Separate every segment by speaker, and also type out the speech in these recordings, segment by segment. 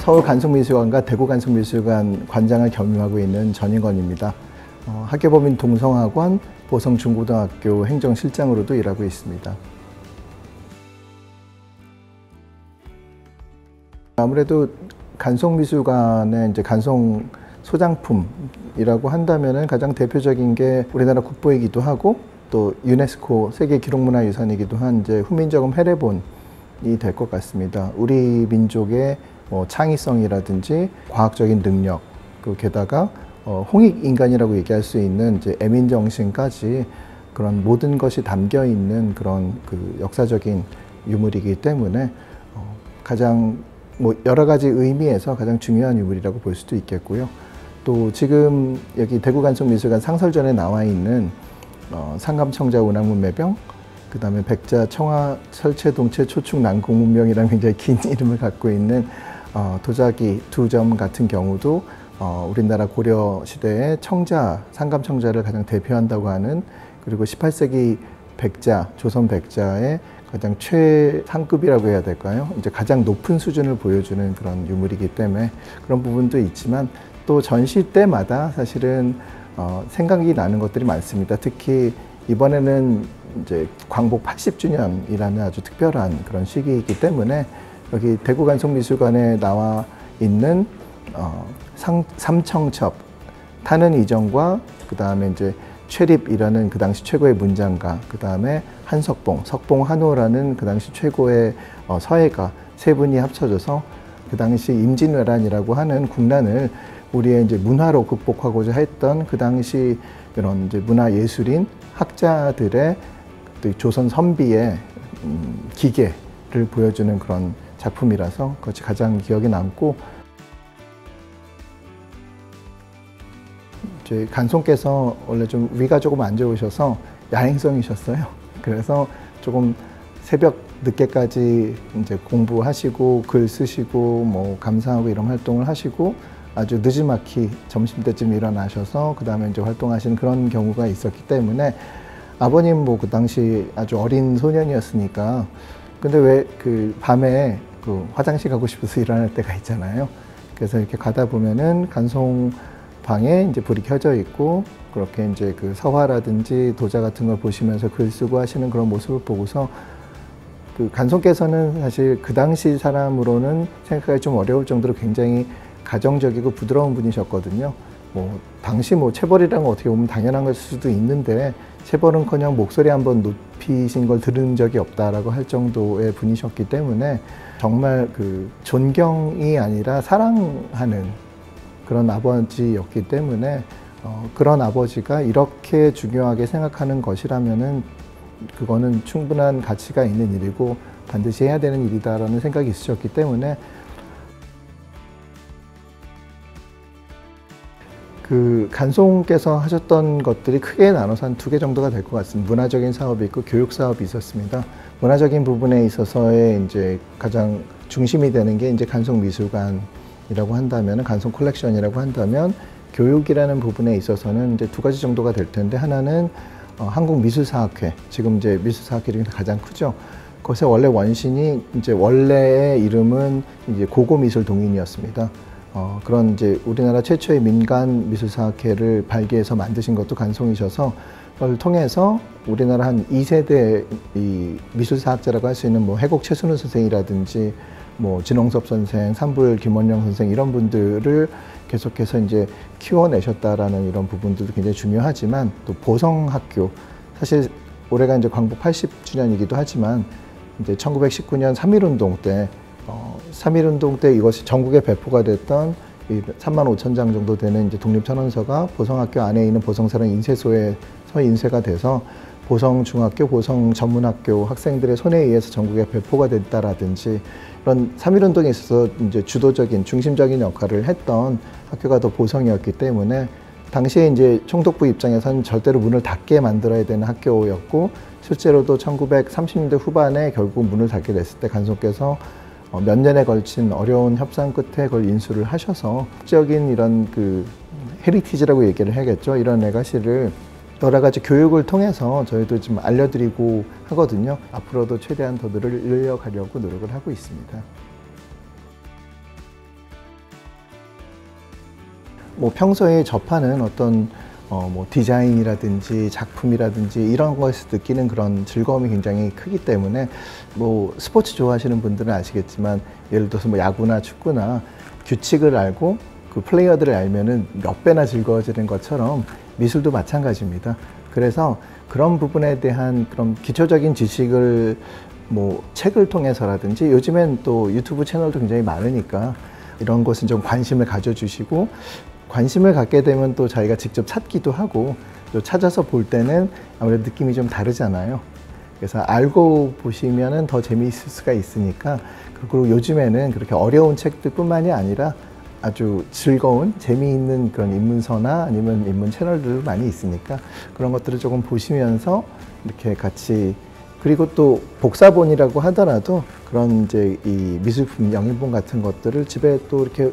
Speaker 1: 서울 간송미술관과 대구 간송미술관 관장을 겸임하고 있는 전인건입니다. 학교법인 동성학원, 보성중고등학교 행정실장으로도 일하고 있습니다. 아무래도 간송미술관의 이제 간송 소장품이라고 한다면은 가장 대표적인 게 우리나라 국보이기도 하고 또 유네스코 세계 기록문화유산이기도 한 이제 후민저금 해례본이 될 것 같습니다. 우리 민족의 창의성이라든지 과학적인 능력, 그 게다가 홍익인간이라고 얘기할 수 있는 이제 애민정신까지 그런 모든 것이 담겨 있는 그런 그 역사적인 유물이기 때문에 가장 여러 가지 의미에서 가장 중요한 유물이라고 볼 수도 있겠고요. 또 지금 여기 대구간송미술관 상설전에 나와 있는 상감청자 운항문매병, 그 다음에 백자 청하 철체동체 초축 난공문명이라는 굉장히 긴 이름을 갖고 있는 도자기 2점 같은 경우도 우리나라 고려 시대의 청자, 상감청자를 가장 대표한다고 하는, 그리고 18세기 백자, 조선 백자의 가장 최상급이라고 해야 될까요? 이제 가장 높은 수준을 보여주는 그런 유물이기 때문에 그런 부분도 있지만, 또 전시 때마다 사실은 생각이 나는 것들이 많습니다. 특히 이번에는 이제 광복 80주년이라는 아주 특별한 그런 시기이기 때문에 여기 대구간송미술관에 나와 있는 삼청첩, 타는 이정과 그 다음에 이제 최립이라는 그 당시 최고의 문장가, 그 다음에 한석봉, 석봉한호라는 그 당시 최고의 서예가 세 분이 합쳐져서 그 당시 임진왜란이라고 하는 국난을 우리의 이제 문화로 극복하고자 했던 그 당시 이런 이제 문화예술인 학자들의 조선 선비의 기계를 보여주는 그런 작품이라서 그것이 가장 기억에 남고, 저희 간송께서 원래 좀 위가 조금 안 좋으셔서 야행성이셨어요. 그래서 조금 새벽 늦게까지 이제 공부하시고 글 쓰시고 감상하고 이런 활동을 하시고 아주 늦지막히 점심때쯤 일어나셔서 그 다음에 이제 활동하시는 그런 경우가 있었기 때문에, 아버님 그 당시 아주 어린 소년이었으니까 근데 왜 그 밤에 그 화장실 가고 싶어서 일어날 때가 있잖아요. 그래서 이렇게 가다 보면은 간송 방에 이제 불이 켜져 있고 그렇게 이제 그 서화라든지 도자 같은 걸 보시면서 글 쓰고 하시는 그런 모습을 보고서 그 간송께서는 사실 그 당시 사람으로는 생각하기 좀 어려울 정도로 굉장히 가정적이고 부드러운 분이셨거든요. 당시 체벌이란 거 어떻게 보면 당연한 걸 수도 있는데 체벌은커녕 목소리 한번 높이신 걸 들은 적이 없다라고 할 정도의 분이셨기 때문에 정말 그 존경이 아니라 사랑하는 그런 아버지였기 때문에 그런 아버지가 이렇게 중요하게 생각하는 것이라면은 그거는 충분한 가치가 있는 일이고 반드시 해야 되는 일이다라는 생각이 있으셨기 때문에 그 간송께서 하셨던 것들이 크게 나눠서 한 2개 정도가 될 것 같습니다. 문화적인 사업이 있고 교육 사업이 있었습니다. 문화적인 부분에 있어서의 이제 가장 중심이 되는 게 이제 간송미술관이라고 한다면, 간송 컬렉션이라고 한다면, 교육이라는 부분에 있어서는 이제 2가지 정도가 될 텐데, 하나는 한국미술사학회, 지금 이제 미술사학회 중에서 가장 크죠. 그것의 원래 원신이 이제 원래의 이름은 이제 고고미술동인이었습니다. 그런 이제 우리나라 최초의 민간 미술사학회를 발기해서 만드신 것도 간송이셔서 그걸 통해서 우리나라 한 2세대 이 미술사학자라고 할 수 있는 해곡 최순우 선생이라든지 진홍섭 선생, 삼불 김원영 선생 이런 분들을 계속해서 이제 키워내셨다라는 이런 부분들도 굉장히 중요하지만, 또 보성학교, 사실 올해가 이제 광복 80주년이기도 하지만 이제 1919년 3.1운동 때 3.1운동 때 이것이 전국에 배포가 됐던 35,000장 정도 되는 이제 독립천원서가 보성학교 안에 있는 보성사랑 인쇄소에 인쇄가 돼서 보성중학교, 보성전문학교 학생들의 손에 의해서 전국에 배포가 됐다라든지, 이런 3.1운동에 있어서 이제 주도적인, 중심적인 역할을 했던 학교가 더 보성이었기 때문에 당시에 이제 총독부 입장에서는 절대로 문을 닫게 만들어야 되는 학교였고, 실제로도 1930년대 후반에 결국 문을 닫게 됐을 때 간송께서 몇 년에 걸친 어려운 협상 끝에 그걸 인수를 하셔서 국적인 이런 그 헤리티지라고 얘기를 해야겠죠. 이런 레가시를 여러 가지 교육을 통해서 저희도 좀 알려드리고 하거든요. 앞으로도 최대한 더 늘려가려고 노력을 하고 있습니다. 뭐 평소에 접하는 어떤 뭐 디자인이라든지 작품이라든지 이런 것에서 느끼는 그런 즐거움이 굉장히 크기 때문에 뭐 스포츠 좋아하시는 분들은 아시겠지만 예를 들어서 뭐 야구나 축구나 규칙을 알고 그 플레이어들을 알면은 몇 배나 즐거워지는 것처럼 미술도 마찬가지입니다. 그래서 그런 부분에 대한 그런 기초적인 지식을 뭐 책을 통해서라든지 요즘엔 또 유튜브 채널도 굉장히 많으니까 이런 것은 좀 관심을 가져주시고 관심을 갖게 되면 또 자기가 직접 찾기도 하고 또 찾아서 볼 때는 아무래도 느낌이 좀 다르잖아요. 그래서 알고 보시면은 더 재미있을 수가 있으니까 그리고 요즘에는 그렇게 어려운 책들뿐만이 아니라 아주 즐거운 재미있는 그런 입문서나 아니면 입문 채널들 많이 있으니까 그런 것들을 조금 보시면서 이렇게 같이 그리고 또 복사본이라고 하더라도 그런 이제 이 미술품 영인본 같은 것들을 집에 또 이렇게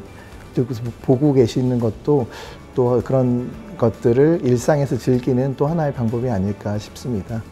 Speaker 1: 보고 계시는 것도 또 그런 것들을 일상에서 즐기는 또 하나의 방법이 아닐까 싶습니다.